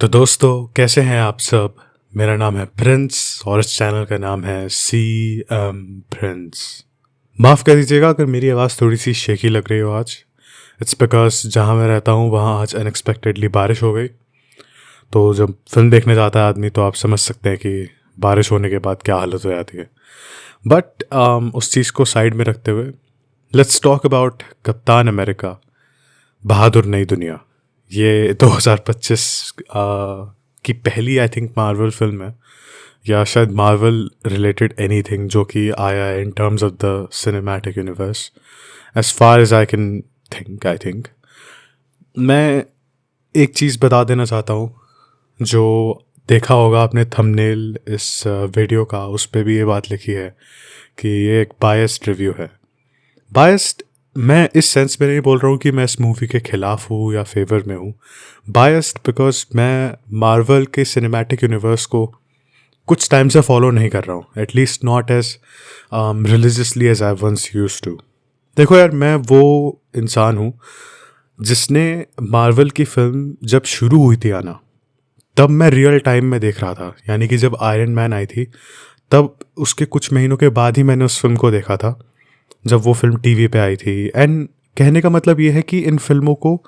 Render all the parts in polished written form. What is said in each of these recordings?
तो दोस्तों कैसे हैं आप सब। मेरा नाम है प्रिंस और इस चैनल का नाम है सी एम प्रिंस। माफ़ कर दीजिएगा अगर मेरी आवाज़ थोड़ी सी शेकी लग रही हो आज। इट्स बिकॉज जहाँ मैं रहता हूँ वहाँ आज अनएक्सपेक्टेडली बारिश हो गई। तो जब फिल्म देखने जाता है आदमी तो आप समझ सकते हैं कि बारिश होने के बाद क्या हालत हो जाती है। बट उस चीज़ को साइड में रखते हुए लेट्स टॉक अबाउट कप्तान अमेरिका बहादुर नई दुनिया। ये 2025 की पहली आई थिंक मार्वल फिल्म है या शायद मार्वल रिलेटेड एनीथिंग जो कि आया है in terms of the cinematic universe as far as I can think. I think मैं एक चीज़ बता देना चाहता हूँ। जो देखा होगा आपने थंबनेल इस वीडियो का, उस पर भी ये बात लिखी है कि ये एक बायस्ड रिव्यू है। बायस्ड मैं इस सेंस में नहीं बोल रहा हूँ कि मैं इस मूवी के ख़िलाफ़ हूँ या फेवर में हूँ। बायस्ड बिकॉज मैं मार्वल के सिनेमैटिक यूनिवर्स को कुछ टाइम से फॉलो नहीं कर रहा हूँ, at least not as religiously as I once used to. देखो यार, मैं वो इंसान हूँ जिसने मार्वल की फिल्म जब शुरू हुई थी आना तब मैं रियल टाइम में देख रहा था। यानी कि जब आयरन मैन आई थी तब उसके कुछ महीनों के बाद ही मैंने उस फिल्म को देखा था, जब वो फिल्म टीवी पे आई थी। एंड कहने का मतलब ये है कि इन फिल्मों को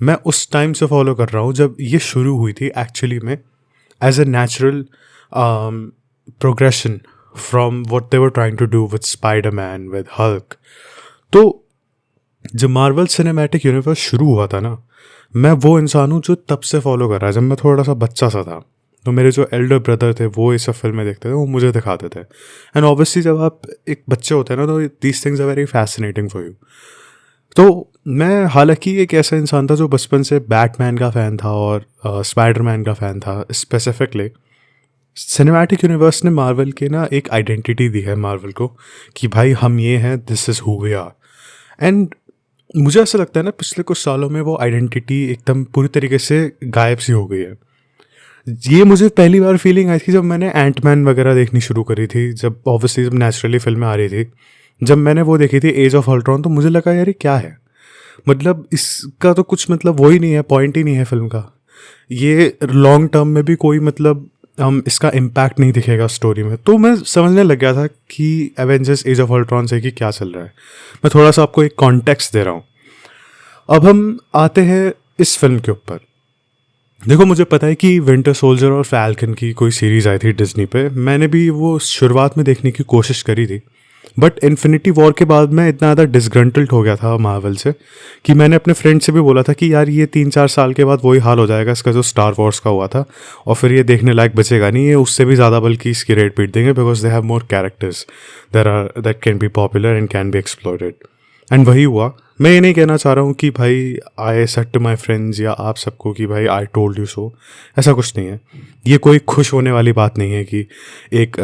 मैं उस टाइम से फॉलो कर रहा हूँ जब ये शुरू हुई थी एक्चुअली में, as a natural progression from what they were trying to do with Spiderman, with Hulk. तो जब मार्वल सिनेमैटिक यूनिवर्स शुरू हुआ था ना, मैं वो इंसान हूँ जो तब से फॉलो कर रहा है। जब मैं थोड़ा सा बच्चा सा था तो मेरे जो एल्डर ब्रदर थे वो ये सब फिल्में देखते थे, वो मुझे दिखाते थे। एंड ऑब्वियसली जब आप एक बच्चे होते हैं ना तो these things are very fascinating for you. तो मैं हालांकि एक ऐसा इंसान था जो बचपन से बैटमैन का फ़ैन था और स्पाइडरमैन का फ़ैन था। स्पेसिफिकली सिनेमैटिक यूनिवर्स ने मार्वल के ना एक आइडेंटिटी दी है मार्वल को कि भाई हम ये हैं, this is who we are. And मुझे ऐसा लगता है ना पिछले कुछ सालों में वो आइडेंटिटी एकदम पूरी तरीके से गायब सी हो गई है। ये मुझे पहली बार फीलिंग आई थी जब मैंने एंटमैन वगैरह देखनी शुरू करी थी, जब ऑब्वियसली जब नेचुरली फिल्में आ रही थी। जब मैंने वो देखी थी एज ऑफ अल्ट्रॉन तो मुझे लगा यार ये क्या है, मतलब इसका तो कुछ मतलब वो ही नहीं है, पॉइंट ही नहीं है फिल्म का। ये लॉन्ग टर्म में भी कोई मतलब हम इसका इम्पैक्ट नहीं दिखेगा स्टोरी में। तो मैं समझने लग गया था कि एवेंजर्स एज ऑफ अल्ट्रॉन से कि क्या चल रहा है। मैं थोड़ा सा आपको एक कॉन्टेक्स्ट दे रहा हूँ। अब हम आते हैं इस फिल्म के ऊपर। देखो, मुझे पता है कि विंटर सोल्जर और फैल्कन की कोई सीरीज़ आई थी डिज्नी पे, मैंने भी वो शुरुआत में देखने की कोशिश करी थी। बट इन्फिनिटी वॉर के बाद मैं इतना ज़्यादा डिसग्रंटल्ड हो गया था मार्वल से कि मैंने अपने फ्रेंड से भी बोला था कि यार ये 3-4 साल के बाद वही हाल हो जाएगा इसका जो स्टार वॉर्स का हुआ था, और फिर ये देखने लायक बचेगा नहीं, ये उससे भी ज़्यादा बल्कि इसकी रेट पीट देंगे because they have more characters that can be popular and can be explored. And वही हुआ। मैं ये नहीं कहना चाह रहा हूँ कि भाई I said to my friends या आप सबको कि भाई आई टोल्ड यू सो, ऐसा कुछ नहीं है। ये कोई खुश होने वाली बात नहीं है कि एक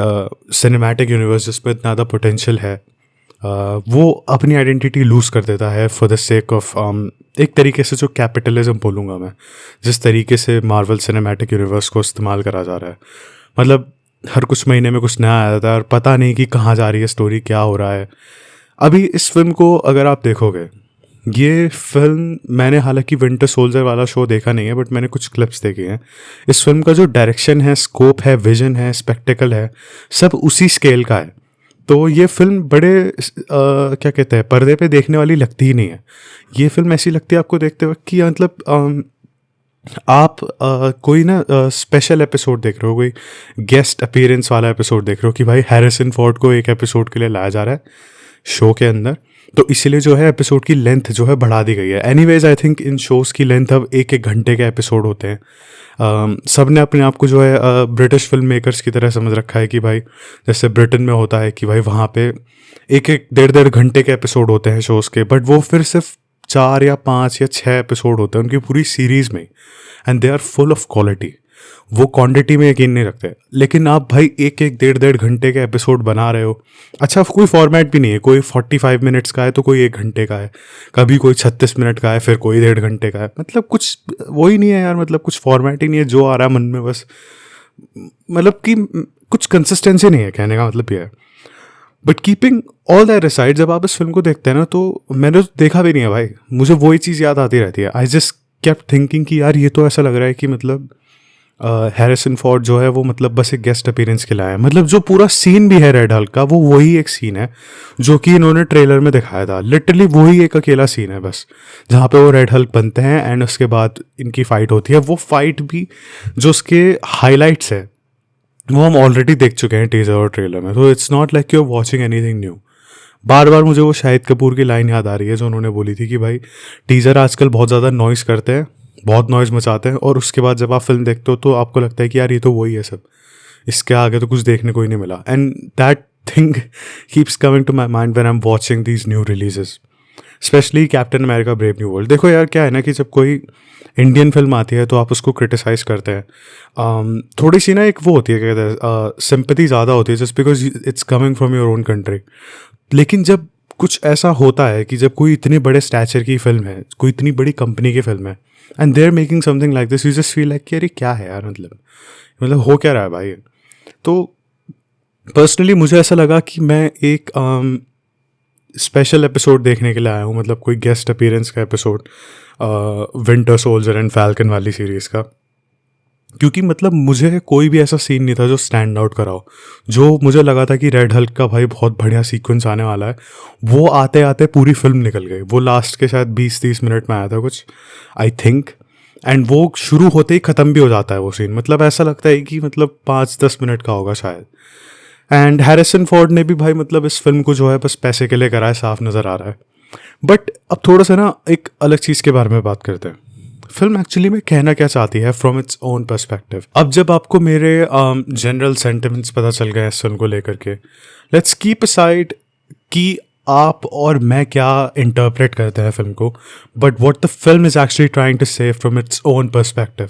सिनेमैटिक यूनिवर्स जिसमें इतना ज़्यादा पोटेंशियल है वो अपनी आइडेंटिटी लूज़ कर देता है फॉर द सेक ऑफ एक तरीके से जो कैपिटलिज्म बोलूँगा मैं, जिस तरीके से मार्वल सिनेमैटिक यूनिवर्स को इस्तेमाल करा जा रहा है। मतलब हर कुछ महीने में कुछ नया आया था और पता नहीं कि कहाँ जा रही है स्टोरी, क्या हो रहा है। अभी इस फिल्म को अगर आप देखोगे, ये फिल्म मैंने हालांकि विंटर सोल्जर वाला शो देखा नहीं है बट मैंने कुछ क्लिप्स देखे हैं। इस फिल्म का जो डायरेक्शन है, स्कोप है, विजन है, स्पेक्टिकल है, सब उसी स्केल का है। तो ये फिल्म बड़े क्या कहते हैं, पर्दे पे देखने वाली लगती ही नहीं है। ये फिल्म ऐसी लगती है आपको देखते वक्त कि मतलब आप कोई ना स्पेशल एपिसोड देख रहे हो, कोई गेस्ट अपीयरेंस वाला एपिसोड देख रहे हो कि भाई हैरिसन फोर्ड को एक एपिसोड के लिए लाया जा रहा है शो के अंदर, तो इसीलिए जो है एपिसोड की लेंथ जो है बढ़ा दी गई है। Anyways I think in shows की लेंथ अब 1-1 घंटे के एपिसोड होते हैं। सब ने अपने आप को जो है ब्रिटिश फिल्म मेकर्स की तरह समझ रखा है कि भाई जैसे ब्रिटेन में होता है कि भाई वहाँ पे 1-1 1.5 घंटे के एपिसोड होते हैं शोज़ के, बट वो फिर सिर्फ 4 या 5 या 6 एपिसोड होते हैं उनकी पूरी सीरीज़ में, and they are full of quality. वो क्वांटिटी में यकीन नहीं रखते। लेकिन आप भाई 1-1 1.5 घंटे के एपिसोड बना रहे हो। अच्छा, कोई फॉर्मेट भी नहीं है, कोई 45 मिनट्स का है तो कोई 1 घंटे का है, कभी कोई 36 मिनट का है, फिर कोई 1.5 घंटे का है। मतलब कुछ वो ही नहीं है यार, मतलब कुछ फॉर्मेट ही नहीं है, जो आ रहा है मन में बस, मतलब कि कुछ कंसिस्टेंसी नहीं है, कहने का मतलब ये है। But keeping all that aside, जब आप इस फिल्म को देखते हैं ना, तो मैंने तो देखा भी नहीं है भाई, मुझे वही चीज़ याद आती रहती है। आई जस्ट केप्ट थिंकिंग कि यार ये तो ऐसा लग रहा है कि मतलब हैरिसन फोर्ड जो है वो मतलब बस एक गेस्ट अपीयरेंस के लिए आया है। मतलब जो पूरा सीन भी है रेड हल्क का वो वही एक सीन है जो कि इन्होंने ट्रेलर में दिखाया था। लिटरली वही एक अकेला सीन है बस, जहाँ पे वो रेड हल्क बनते हैं एंड उसके बाद इनकी फाइट होती है। वो फाइट भी जो उसके हाईलाइट्स है वो हम ऑलरेडी देख चुके हैं टीजर और ट्रेलर में, तो it's not like you are watching anything new. बार बार मुझे वो शाहिद कपूर की लाइन याद आ रही है जो उन्होंने बोली थी कि भाई टीज़र आजकल बहुत ज़्यादा नॉइस करते हैं, बहुत नॉइज़ मचाते हैं, और उसके बाद जब आप फिल्म देखते हो तो आपको लगता है कि यार ये तो वही है सब, इसके आगे तो कुछ देखने को ही नहीं मिला। And that thing keeps coming to my mind when I am watching these new releases, specially Captain America Brave New World. देखो यार क्या है ना कि जब कोई इंडियन फिल्म आती है तो आप उसको क्रिटिसाइज़ करते हैं, थोड़ी सी ना एक वो होती है क्या कहते हैं सिंपैथी ज़्यादा होती है just because it's coming from your own country. लेकिन जब कुछ ऐसा होता है कि जब कोई इतने बड़े स्टैचर की फिल्म है, कोई इतनी बड़ी कंपनी की फिल्म है and they are making something like this, you just feel like कि अरे क्या है यार, मतलब हो क्या रहा है भाई। तो पर्सनली मुझे ऐसा लगा कि मैं एक स्पेशल एपिसोड देखने के लिए आया हूँ, मतलब कोई गेस्ट अपीयरेंस का episode winter soldier and falcon वाली सीरीज़ का, क्योंकि मतलब मुझे कोई भी ऐसा सीन नहीं था जो स्टैंड आउट कराओ। जो मुझे लगा था कि रेड हल्क का भाई बहुत बढ़िया सीक्वेंस आने वाला है, वो आते आते पूरी फिल्म निकल गई। वो लास्ट के शायद 20-30 मिनट में आया था कुछ, आई थिंक, एंड वो शुरू होते ही ख़त्म भी हो जाता है वो सीन। मतलब ऐसा लगता है कि मतलब 5-10 मिनट का होगा शायद। एंड हैरिसन फोर्ड ने भी भाई मतलब इस फिल्म को जो है बस पैसे के लिए करा है, साफ नज़र आ रहा है। बट अब थोड़ा सा ना एक अलग चीज़ के बारे में बात करते हैं, फिल्म एक्चुअली में कहना क्या चाहती है फ्रॉम इट्स ओन पर्सपेक्टिव। अब जब आपको मेरे जनरल सेंटिमेंट्स पता चल गए इस फिल्म को लेकर के, लेट्स कीप असाइड कि आप और मैं क्या इंटरप्रेट करते हैं फिल्म को, but what the film is actually trying to say from its own perspective.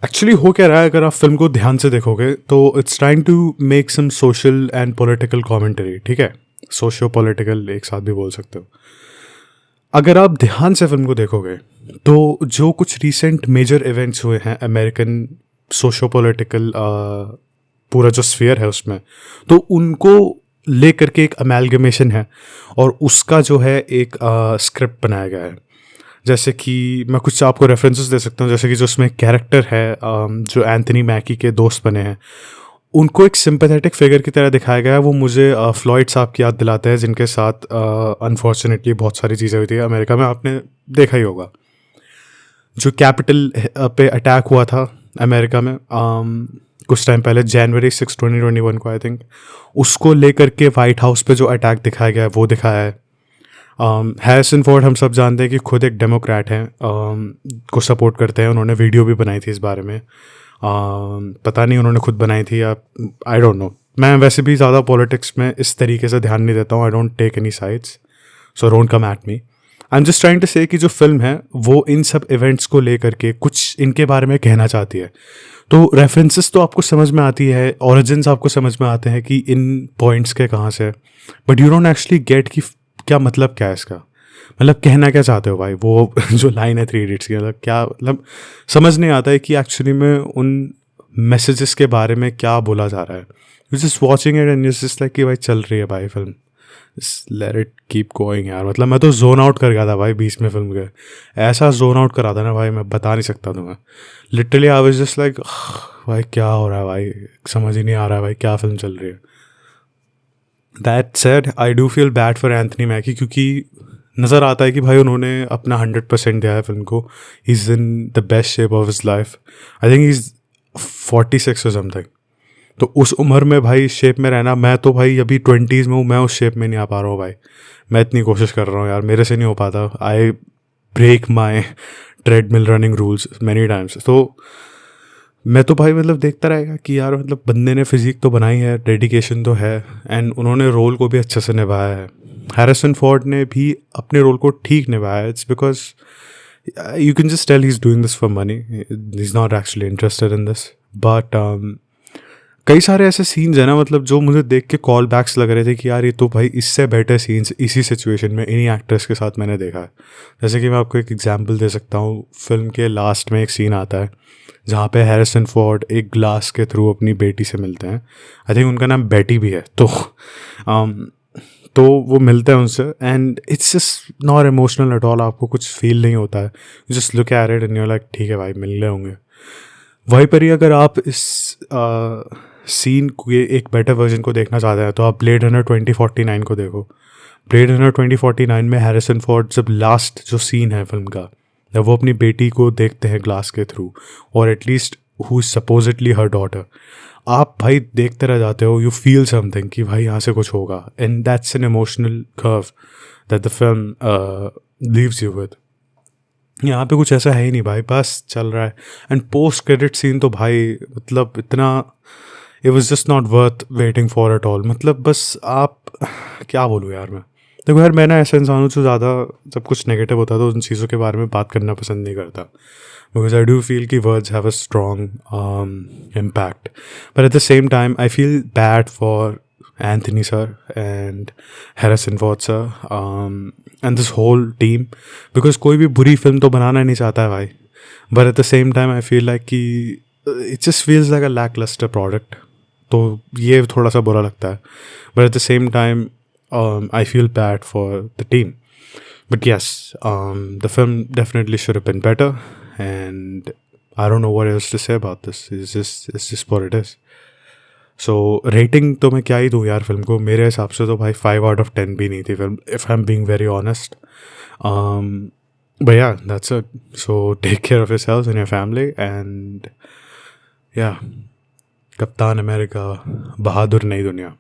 Actually हो क्या रहा है अगर आप फिल्म को ध्यान से देखोगे तो it's trying to make some social and political commentary, ठीक है, सोशियो पॉलिटिकल एक साथ भी बोल सकते हो। अगर आप ध्यान से फिल्म को देखोगे तो जो कुछ रीसेंट मेजर इवेंट्स हुए हैं अमेरिकन सोशो पॉलिटिकल पूरा जो स्फीयर है उसमें, तो उनको लेकर के एक अमेलगमेशन है और उसका जो है एक स्क्रिप्ट बनाया गया है। जैसे कि मैं कुछ आपको रेफरेंसेस दे सकता हूँ, जैसे कि जो उसमें कैरेक्टर है जो एंथनी मैकी के दोस्त बने हैं, उनको एक सिंपैथेटिक फिगर की तरह दिखाया गया है। वो मुझे फ्लॉयड साहब की याद दिलाते हैं जिनके साथ अनफॉर्चुनेटली बहुत सारी चीज़ें हुई थी अमेरिका में, आपने देखा ही होगा। जो कैपिटल पे अटैक हुआ था अमेरिका में कुछ टाइम पहले, जनवरी 6, 2021 को आई थिंक, उसको लेकर के वाइट हाउस पे जो अटैक दिखाया गया है वो दिखाया है। हैरिसन फोर्ड हम सब जानते हैं कि खुद एक डेमोक्रेट हैं, को सपोर्ट करते हैं। उन्होंने वीडियो भी बनाई थी इस बारे में, पता नहीं उन्होंने खुद बनाई थी या आई डोंट नो। मैं वैसे भी ज़्यादा पॉलिटिक्स में इस तरीके से ध्यान नहीं देता हूँ, I don't take any sides, so don't come at me. I am just trying to say कि जो फिल्म है वो इन सब इवेंट्स को लेकर के कुछ इनके बारे में कहना चाहती है। तो रेफरेंसेस तो आपको समझ में आती है, ओरिजिन्स आपको समझ में आते हैं कि इन पॉइंट्स के कहाँ से, but you don't actually get कि क्या मतलब क्या है इसका, मतलब कहना क्या चाहते हो भाई। वो जो लाइन है 3 इडियट्स की, मतलब क्या, मतलब समझ नहीं आता है कि एक्चुअली में उन मैसेजेस के बारे में क्या बोला जा रहा है। You just watching it and just like कि भाई चल रही है भाई film, let it keep going यार। मतलब मैं तो जोन आउट कर गया था भाई बीच में फिल्म के, ऐसा जोन आउट करा था ना भाई, मैं बता नहीं सकता तुम्हें। Literally I was just like भाई क्या हो रहा है भाई, समझ ही नहीं आ रहा है भाई क्या फिल्म चल रही है। That said I do feel bad for Anthony मैकी, क्योंकि नज़र आता है कि भाई उन्होंने अपना 100% दिया है फिल्म को। He is in the best shape of his life, I think he is 46 और समथिंग। तो उस उम्र में भाई शेप में रहना, मैं तो भाई अभी 20s में हूँ, मैं उस शेप में नहीं आ पा रहा हूँ भाई। मैं इतनी कोशिश कर रहा हूँ यार, मेरे से नहीं हो पाता। I break my treadmill running rules many times. तो मैं तो भाई मतलब देखता रहेगा कि यार मतलब बंदे ने फिजिक तो बनाई है, डेडिकेशन तो है, एंड उन्होंने रोल को भी अच्छे से निभाया है। हैरिसन फोर्ड ने भी अपने रोल को ठीक निभाया। It's because you can just tell he is doing this for money, he is not actually interested in this. But कई सारे ऐसे सीन्स हैं ना, मतलब जो मुझे देख के कॉल बैक्स लग रहे थे कि यार ये तो भाई इससे बेटर सीन्स इसी सिचुएशन में इन्हीं एक्टर्स के साथ मैंने देखा है। जैसे कि मैं आपको एक एग्जांपल दे सकता हूँ, फिल्म के लास्ट में एक सीन आता है जहाँ पे हैरिसन फोर्ड एक ग्लास के थ्रू अपनी बेटी से मिलते हैं। आई थिंक उनका नाम बेटी भी है। तो वो मिलते हैं उनसे and it's just not emotional at all, आपको कुछ फील नहीं होता है। Just look at it and you are like ठीक है भाई मिल रहे होंगे। वहीं पर ही अगर आप इस सीन के एक बेटर वर्जन को देखना चाहते हैं तो आप ब्लेड रनर 2049 को देखो। ब्लेड रनर 2049 में हैरिसन फोर्ड जब लास्ट जो सीन है फिल्म का, जब वो अपनी बेटी को देखते हैं ग्लास के थ्रू, और at least who is supposedly her daughter, आप भाई देखते रह जाते हो। यू फील समथिंग कि भाई यहाँ से कुछ होगा, and that's an emotional curve that the film leaves you with. यहाँ पे कुछ ऐसा है ही नहीं भाई, बस चल रहा है। एंड पोस्ट क्रेडिट सीन तो भाई मतलब इतना, it was just not worth waiting for at all. मतलब बस आप क्या बोलूँ यार मैं। देखो यार, मैं ना ऐसा इंसान हूँ जो ज़्यादा जब कुछ नेगेटिव होता है तो उन चीज़ों के बारे में बात करना पसंद नहीं करता, बिकॉज आई डू फील कि words have a strong impact. But at the same time I feel bad for Anthony sir and Harrison Ford sir and this whole team, because कोई भी बुरी फिल्म तो बनाना नहीं चाहता है भाई, but at the same time I feel like कि it just feels like a lackluster product, तो ये थोड़ा सा बुरा लगता है। but at the same time I feel bad for the team, but yes, the film definitely should have been better, and I don't know what else to say about this. It's just what it is. So rating तो मैं क्या ही दूँ यार film को, मेरे हिसाब से तो भाई 5/10 भी नहीं थी film, if I am being very honest. भैया that's it, so take care of yourselves and your family, and ya, कप्तान अमेरिका बहादुर नई दुनिया।